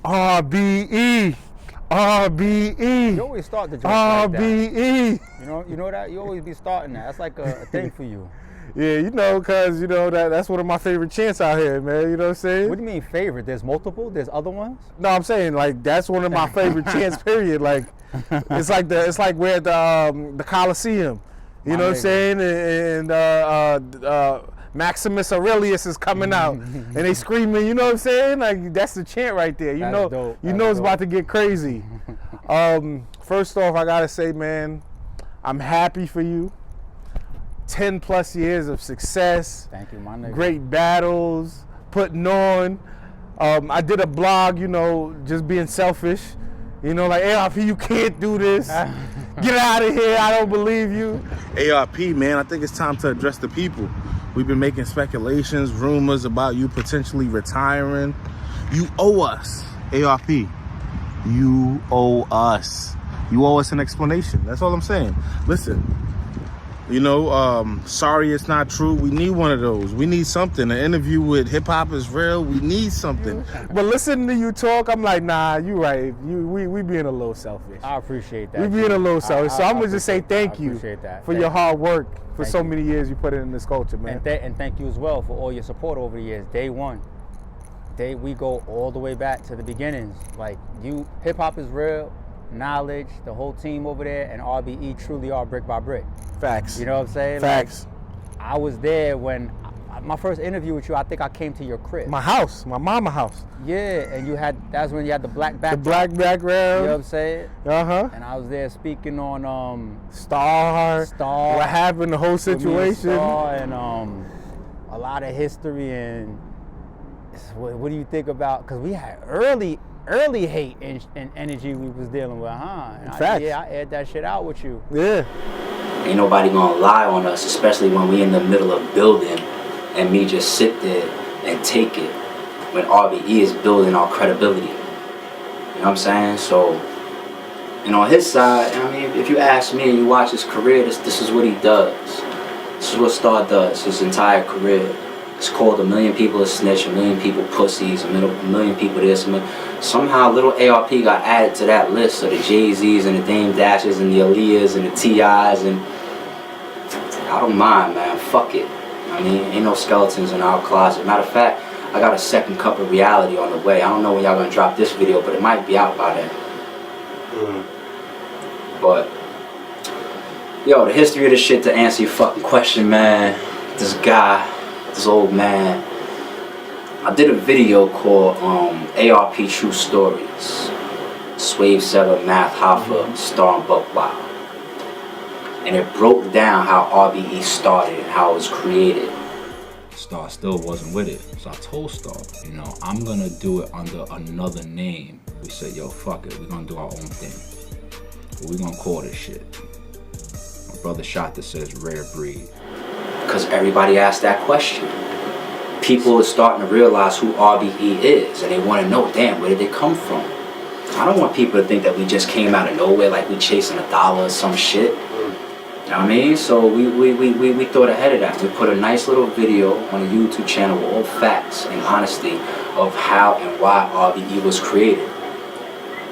RBE. RBE. You always start the joke like that. RBE. You know that? You always be starting that. That's like a thing for you. Yeah, you know, because, you know, that's one of my favorite chants out here, man. You know what I'm saying? What do you mean favorite? There's multiple? There's other ones? No, I'm saying, like, that's one of my favorite chants, period. Like, it's like we're at the Coliseum. You know what I'm saying? And Maximus Aurelius is coming out, and they screaming. You know what I'm saying? Like, that's the chant right there. You know, dope. You know it's about to get crazy. First off, I gotta say, man, I'm happy for you. 10 plus years of success. Thank you, my nigga. Great battles, putting on. I did a blog, you know, just being selfish. You know, like, ARP, you can't do this. Get out of here, I don't believe you. ARP, man, I think it's time to address the people. We've been making speculations, rumors about you potentially retiring. You owe us, ARP. You owe us. You owe us an explanation. That's all I'm saying. Listen, you know, sorry it's not true. We need one of those. We need something. An interview with Hip Hop is Real. We need something. But listening to you talk, I'm like, nah, you right. We being a little selfish. I appreciate that. We being a little selfish. So I'm gonna just say thank you for your hard work for so many years you put in this culture, man. And thank you as well for all your support over the years. Day one. We go all the way back to the beginnings. Like, you, Hip Hop is Real, Knowledge, the whole team over there, and RBE truly are brick by brick. Facts. You know what I'm saying? Facts. Like, I was there when my first interview with you. I think I came to your crib. My house, my mama house. Yeah, and that's when you had the black background. The black background. You know what I'm saying? And I was there speaking on Star. What happened? The whole situation. Star and a lot of history and what do you think about? Because we had early hate and energy we was dealing with, huh? I aired that shit out with you. Yeah. Ain't nobody gonna lie on us, especially when we in the middle of building and me just sit there and take it when RBE is building our credibility. You know what I'm saying? So, and on his side, I mean, if you ask me and you watch his career, this is what he does. This is what Star does, his entire career. It's called A Million People a Snitch, A Million People Pussies, a million people this. Somehow little ARP got added to that list of the Jay-Z's and the Dame Dashes and the Aaliyahs and the T.I.'s, and I don't mind, man. Fuck it. I mean, ain't no skeletons in our closet. Matter of fact, I got a second cup of reality on the way. I don't know when y'all gonna drop this video, but it might be out by then. But, yo, the history of this shit, to answer your fucking question, man, this guy, this old man, I did a video called ARP True Stories. Swave Sever, Math Hoffa, Star and Buck Wild. And it broke down how RBE started and how it was created. Star still wasn't with it. So I told Star, you know, I'm gonna do it under another name. We said, yo, fuck it, we're gonna do our own thing. What we gonna call this shit? My brother shot that says Rare Breed. Because everybody asked that question. People are starting to realize who RBE is, and they want to know, damn, where did they come from? I don't want people to think that we just came out of nowhere like we chasing $1 or some shit. You know what I mean? So we thought ahead of that. We put a nice little video on a YouTube channel with all facts and honesty of how and why RBE was created.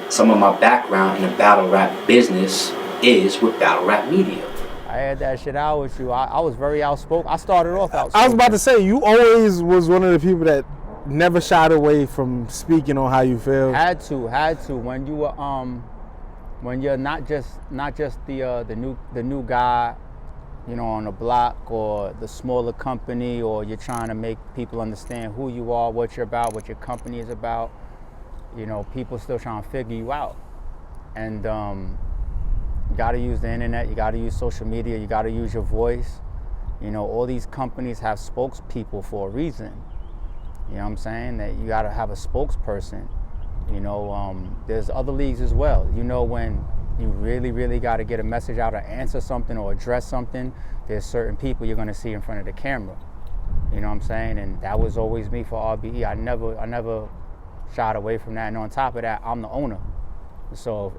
Some of my background in the battle rap business is with battle rap media. I had that shit out with you. I was very outspoken. I started off outspoken. I was about to say, you always was one of the people that never shied away from speaking on how you feel. Had to. When you were when you're not just the new guy, you know, on the block or the smaller company, or you're trying to make people understand who you are, what you're about, what your company is about. You know, people still trying to figure you out, and you got to use the internet, you got to use social media, you got to use your voice. You know, all these companies have spokespeople for a reason. You know what I'm saying? That you got to have a spokesperson. You know, there's other leagues as well. You know, when you really got to get a message out or answer something or address something, there's certain people you're going to see in front of the camera. You know what I'm saying? And that was always me for RBE. I never shied away from that. And on top of that, I'm the owner. So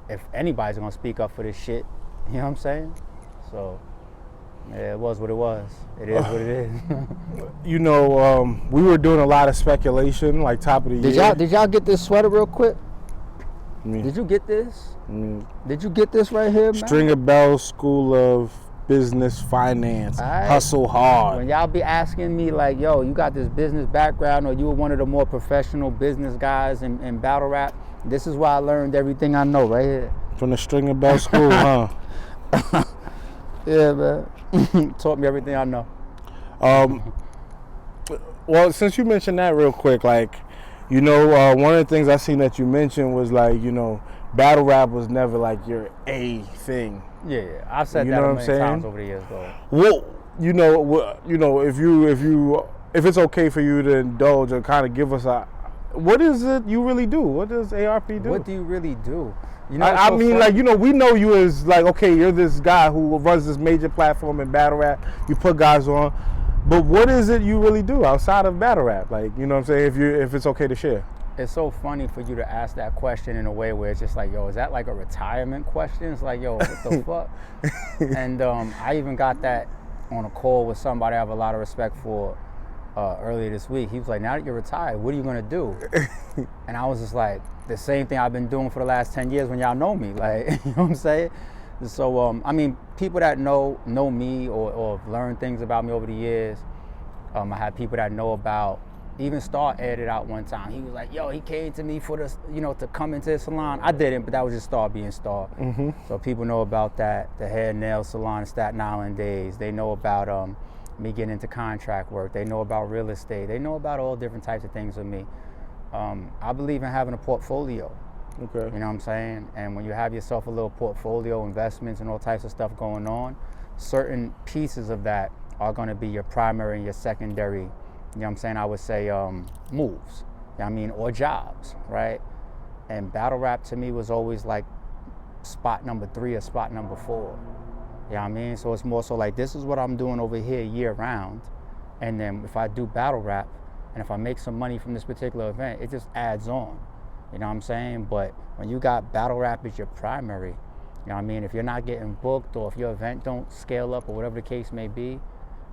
if anybody's gonna speak up for this shit, you know what I'm saying? So Yeah, it was what it was. It is what it is. You know, we were doing a lot of speculation, like top of the year. Did y'all get this sweater real quick? Me. Did you get this? Did you get this right here, man? Stringer Bell School of Business Finance. Right. Hustle hard. When y'all be asking me like, yo, you got this business background or you were one of the more professional business guys in battle rap, this is where I learned everything I know right here. From the Stringer Bell School, huh? Yeah, man. Taught me everything I know. Well, since you mentioned that real quick, like, you know, one of the things I seen that you mentioned was like, you know, battle rap was never like your A thing. Yeah, I've said You that know a what I'm million saying? times over the years, though. Well, you know, if it's okay for you to indulge or kind of give us what is it you really do? What does ARP do? What do you really do? You know, I mean, like, you know, we know you as like, okay, you're this guy who runs this major platform in battle rap. You put guys on, but what is it you really do outside of battle rap? Like, you know what I'm saying? If it's okay to share. It's so funny for you to ask that question in a way where it's just like, yo, is that like a retirement question? It's like, yo, what the fuck? And I even got that on a call with somebody I have a lot of respect for earlier this week. He was like, now that you're retired, what are you gonna do? And I was just like, the same thing I've been doing for the last 10 years when y'all know me. Like, you know what I'm saying? So, I mean, people that know me or have learned things about me over the years, I have people that know about. Even Star aired it out one time. He was like, yo, he came to me for this, you know, to come into the salon. I didn't, but that was just Star being Star. Mm-hmm. So people know about that, the hair and nail salon in Staten Island days. They know about me getting into contract work. They know about real estate. They know about all different types of things with me. I believe in having a portfolio. Okay. You know what I'm saying? And when you have yourself a little portfolio, investments and all types of stuff going on, certain pieces of that are going to be your primary and your secondary, you know what I'm saying, I would say moves, you know what I mean, or jobs, right? And battle rap to me was always like spot number 3 or spot number 4, you know what I mean? So it's more so like, this is what I'm doing over here year round, and then if I do battle rap, and if I make some money from this particular event, it just adds on, you know what I'm saying? But when you got battle rap as your primary, you know what I mean, if you're not getting booked or if your event don't scale up or whatever the case may be,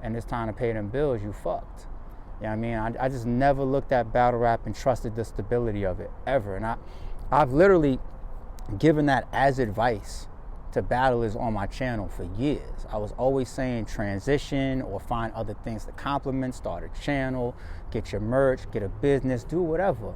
and it's time to pay them bills, you fucked. You know what I mean? I just never looked at battle rap and trusted the stability of it, ever. And I've literally given that as advice to battlers on my channel for years. I was always saying transition or find other things to complement, start a channel, get your merch, get a business, do whatever.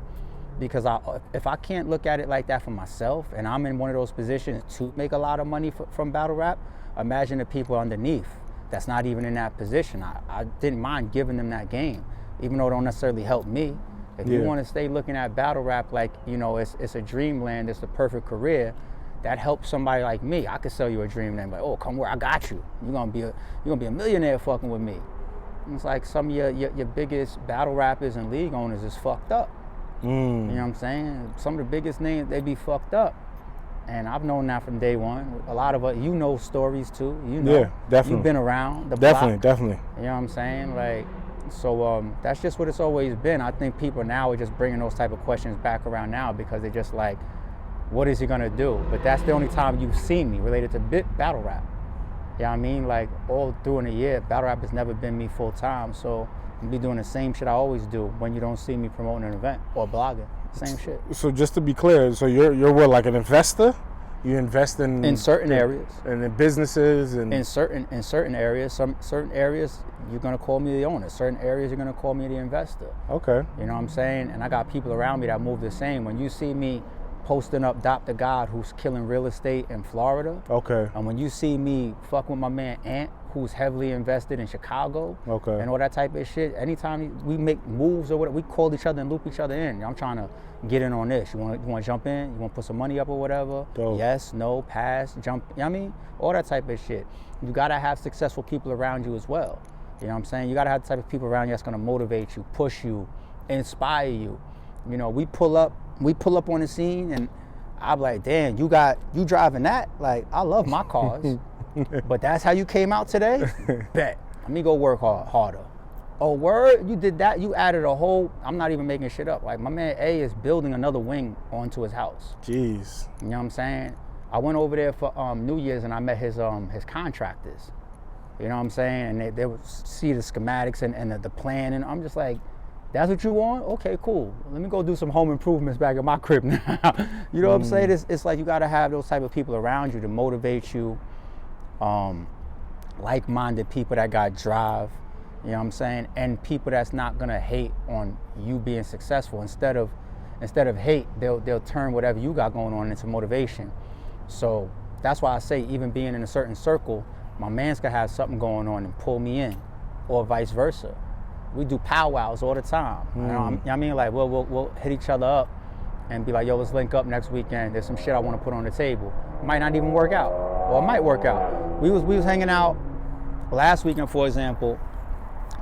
Because if I can't look at it like that for myself, and I'm in one of those positions to make a lot of money from battle rap, imagine the people underneath that's not even in that position. I didn't mind giving them that game, even though it don't necessarily help me. If you want to stay looking at battle rap like, you know, it's a dreamland, it's the perfect career, that helps somebody like me. I could sell you a dreamland, like, oh, come where I got you. You're gonna be a millionaire fucking with me. And it's like some of your biggest battle rappers and league owners is fucked up. You know what I'm saying? Some of the biggest names, they be fucked up. And I've known that from day one. A lot of us, you know stories too. You know, yeah, definitely. You've been around the block. Definitely. You know what I'm saying? Like, so that's just what it's always been. I think people now are just bringing those type of questions back around now because they're just like, what is he gonna do? But that's the only time you've seen me related to battle rap. You know what I mean? Like, all through in a year, battle rap has never been me full time. So I'll be doing the same shit I always do when you don't see me promoting an event or blogging. Same shit. So just to be clear, so you're what, like an investor? You invest in certain areas, and in businesses, and in certain areas. Certain areas you're gonna call me the owner. Certain areas you're gonna call me the investor. Okay. You know what I'm saying? And I got people around me that move the same. When you see me posting up Dr. God, who's killing real estate in Florida. Okay. And when you see me fuck with my man Ant, who's heavily invested in Chicago. Okay. And all that type of shit. Anytime we make moves or whatever, we call each other and loop each other in. I'm trying to get in on this. You want to jump in? You want to put some money up or whatever? Dope. Yes, no, pass, jump. You know what I mean? All that type of shit. You got to have successful people around you as well. You know what I'm saying? You got to have the type of people around you that's going to motivate you, push you, inspire you. You know, we pull up on the scene and I'm like, damn, you driving that? Like, I love my cars, but that's how you came out today? Bet. Let me go work harder. Oh, word? You did that? You added a whole, I'm not even making shit up. Like, my man A is building another wing onto his house. Jeez. You know what I'm saying? I went over there for New Year's and I met his contractors. You know what I'm saying? And they would see the schematics and the plan, and I'm just like, that's what you want? Okay, cool. Let me go do some home improvements back at my crib now. You know what I'm saying? It's like you gotta have those type of people around you to motivate you. Like-minded people that got drive, you know what I'm saying? And people that's not gonna hate on you being successful. Instead of hate, they'll turn whatever you got going on into motivation. So that's why I say, even being in a certain circle, my man's gonna have something going on and pull me in, or vice versa. We do powwows all the time. You know what I mean? Like we'll hit each other up and be like, yo, let's link up next weekend. There's some shit I want to put on the table. It might not even work out, or it might work out. We was hanging out last weekend, for example.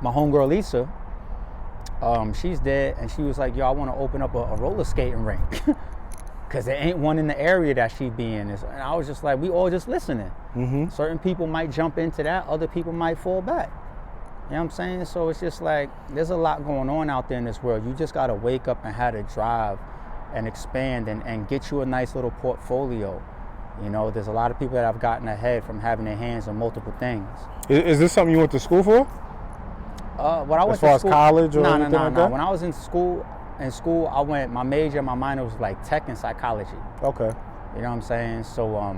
My homegirl Lisa, she's dead, and she was like, yo, I want to open up a roller skating rink. Because there ain't one in the area that she be in. And I was just like, we all just listening. Certain people might jump into that, other people might fall back. You know what I'm saying? So it's just like, there's a lot going on out there in this world. You just gotta wake up and have the drive and expand and get you a nice little portfolio. You know, there's a lot of people that have gotten ahead from having their hands on multiple things. Is this something you went to school for? When I went as far as college or anything like that? When I was in school, I went, my minor was like tech and psychology. Okay. You know what I'm saying? So,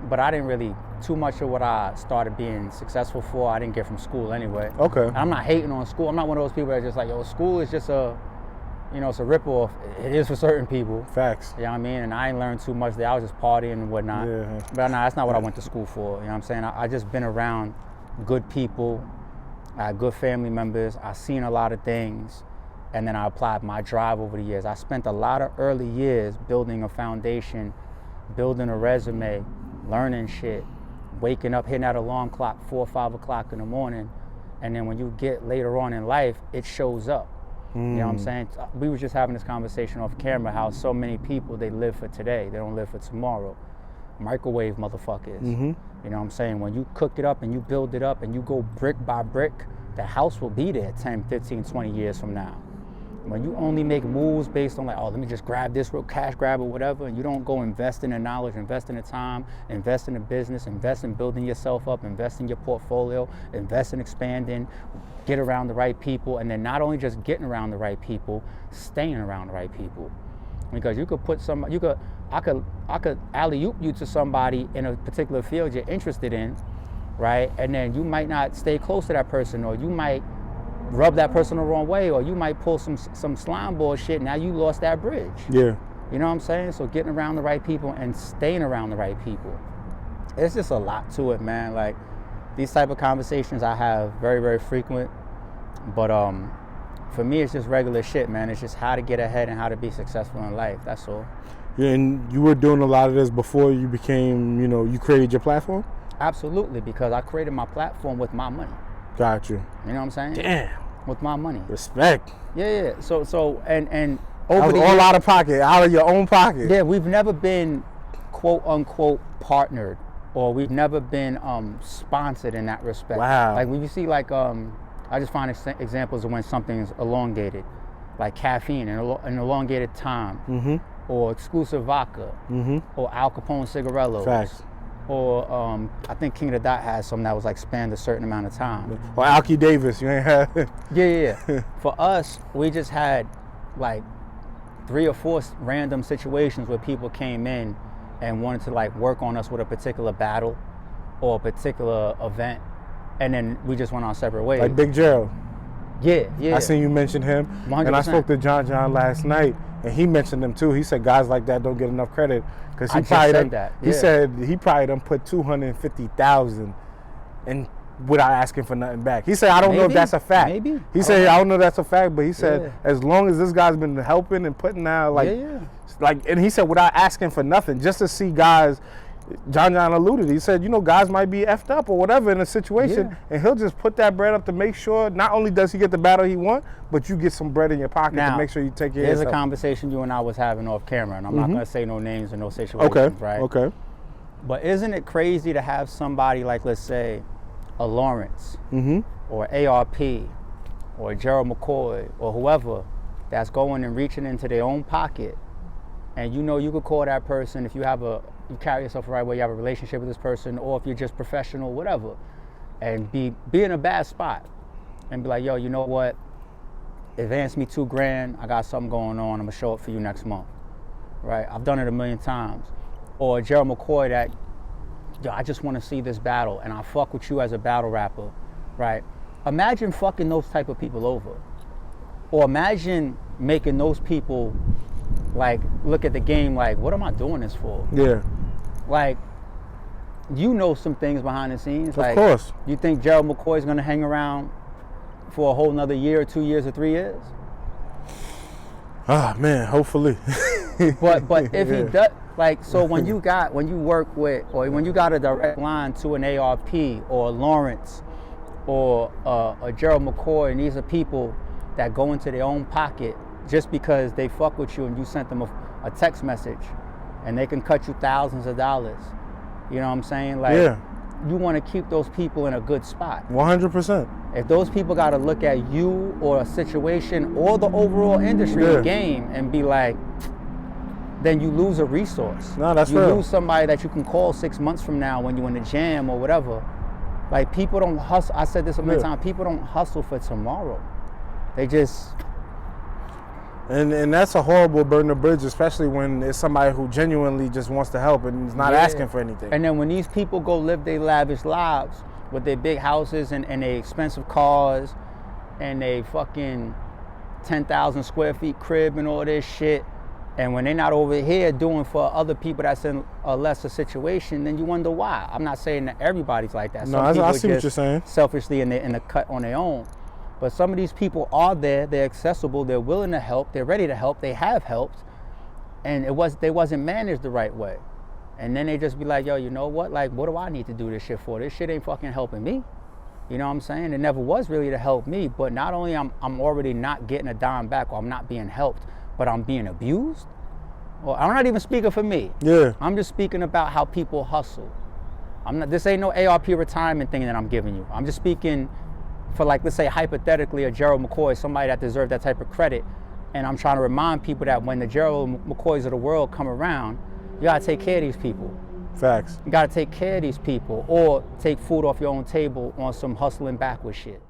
but I didn't really, too much of what I started being successful for, I didn't get from school anyway. Okay. And I'm not hating on school. I'm not one of those people that just like, yo, school is just it's a rip-off. It is for certain people. Facts. You know what I mean? And I ain't learned too much there. I was just partying and whatnot. Yeah. But no, that's not what I went to school for. You know what I'm saying? I just been around good people. I had good family members. I seen a lot of things. And then I applied my drive over the years. I spent a lot of early years building a foundation, building a resume, learning shit, waking up, hitting that alarm clock 4 or 5 o'clock in the morning. And then when you get later on in life, it shows up. You know what I'm saying? We were just having this conversation off camera, how so many people, they live for today. They don't live for tomorrow. Microwave motherfuckers. You know what I'm saying? When you cook it up and you build it up and you go brick by brick, the house will be there 10, 15, 20 years from now. When you only make moves based on like, oh, let me just grab this real cash grab or whatever, and you don't go invest in the knowledge, invest in the time, invest in the business, invest in building yourself up, invest in your portfolio, invest in expanding, get around the right people, and then not only just getting around the right people, staying around the right people. Because you could put I could alley-oop you to somebody in a particular field you're interested in, right? And then you might not stay close to that person, or you might rub that person the wrong way, or you might pull some slime bullshit. Now you lost that bridge. Yeah. You know what I'm saying? So getting around the right people and staying around the right people. It's just a lot to it, man. Like, these type of conversations I have very, very frequent. But for me, it's just regular shit, man. It's just how to get ahead and how to be successful in life. That's all. Yeah, and you were doing a lot of this before you became, you created your platform? Absolutely, because I created my platform with my money. Got you. You know what I'm saying? Damn. With my money. Respect. Yeah. So and over the all out of pocket, out of your own pocket. Yeah, we've never been quote unquote partnered, or we've never been sponsored in that respect. Wow. Like when you see like I just find examples of when something's elongated, like caffeine and an elongated time, or exclusive vodka, or Al Capone cigarillos. Facts. Or I think King of the Dot has some that was like spanned a certain amount of time. Or Alki Davis, you ain't had. Yeah. For us, we just had like 3 or 4 random situations where people came in and wanted to like work on us with a particular battle or a particular event, and then we just went our separate ways. Like Big Gerald. Yeah. I seen you mention him, 100%. and I spoke to John last night, and he mentioned them too. He said guys like that don't get enough credit because he said he probably done put $250,000 in without asking for nothing back. He said I don't know if that's a fact. Maybe. He said I don't know if that's a fact, but he said as long as this guy's been helping and putting out like, and he said without asking for nothing, just to see guys. John alluded. He said, guys might be effed up or whatever in a situation, and he'll just put that bread up to make sure not only does he get the battle he wants, but you get some bread in your pocket to make sure you take care of yourself. There's a conversation you and I was having off camera, and I'm not going to say no names or no situations, right? Okay. But isn't it crazy to have somebody like, let's say, a Lawrence, or ARP, or Gerald McCoy, or whoever that's going and reaching into their own pocket, and you could call that person if you carry yourself the right way, you have a relationship with this person, or if you're just professional, whatever. and be in a bad spot and be like, yo, you know what? Advance me $2,000. I got something going on. I'm gonna show up for you next month, right? I've done it a million times. Or Gerald McCoy that, yo, I just want to see this battle and I fuck with you as a battle rapper, right? Imagine fucking those type of people over. Or imagine making those people like look at the game like, what am I doing this for? Yeah. Like, you know some things behind the scenes. Of like, course. You think Gerald McCoy's gonna hang around for a whole nother year or 2 years or 3 years? Ah, man, hopefully. But if he does, like, so when you work with, or when you got a direct line to an ARP or a Lawrence or a Gerald McCoy, and these are people that go into their own pocket just because they fuck with you and you sent them a text message and they can cut you thousands of dollars. You know what I'm saying? Like, yeah. You want to keep those people in a good spot. 100%. If those people got to look at you or a situation or the overall industry game and be like, then you lose a resource. No, that's you real. lose somebody that you can call 6 months from now when you're in the jam or whatever. Like, people don't hustle. I said this a million times. People don't hustle for tomorrow. They just... And that's a horrible burden of bridge, especially when it's somebody who genuinely just wants to help and is not asking for anything. And then when these people go live their lavish lives with their big houses and their expensive cars and they fucking 10,000 square feet crib and all this shit, and when they're not over here doing for other people that's in a lesser situation, then you wonder why. I'm not saying that everybody's like that. No, I see what you're saying. Selfishly in the cut on their own. But some of these people are there, they're accessible, they're willing to help, they're ready to help, they have helped, and they wasn't managed the right way. And then they just be like, yo, you know what? Like, what do I need to do this shit for? This shit ain't fucking helping me. You know what I'm saying? It never was really to help me, but not only I'm already not getting a dime back or I'm not being helped, but I'm being abused. Well, I'm not even speaking for me. Yeah. I'm just speaking about how people hustle. This ain't no ARP retirement thing that I'm giving you. I'm just speaking for, like, let's say hypothetically a Gerald McCoy, somebody that deserved that type of credit. And I'm trying to remind people that when the Gerald McCoys of the world come around, you gotta take care of these people. Facts. You gotta take care of these people or take food off your own table on some hustling backward shit.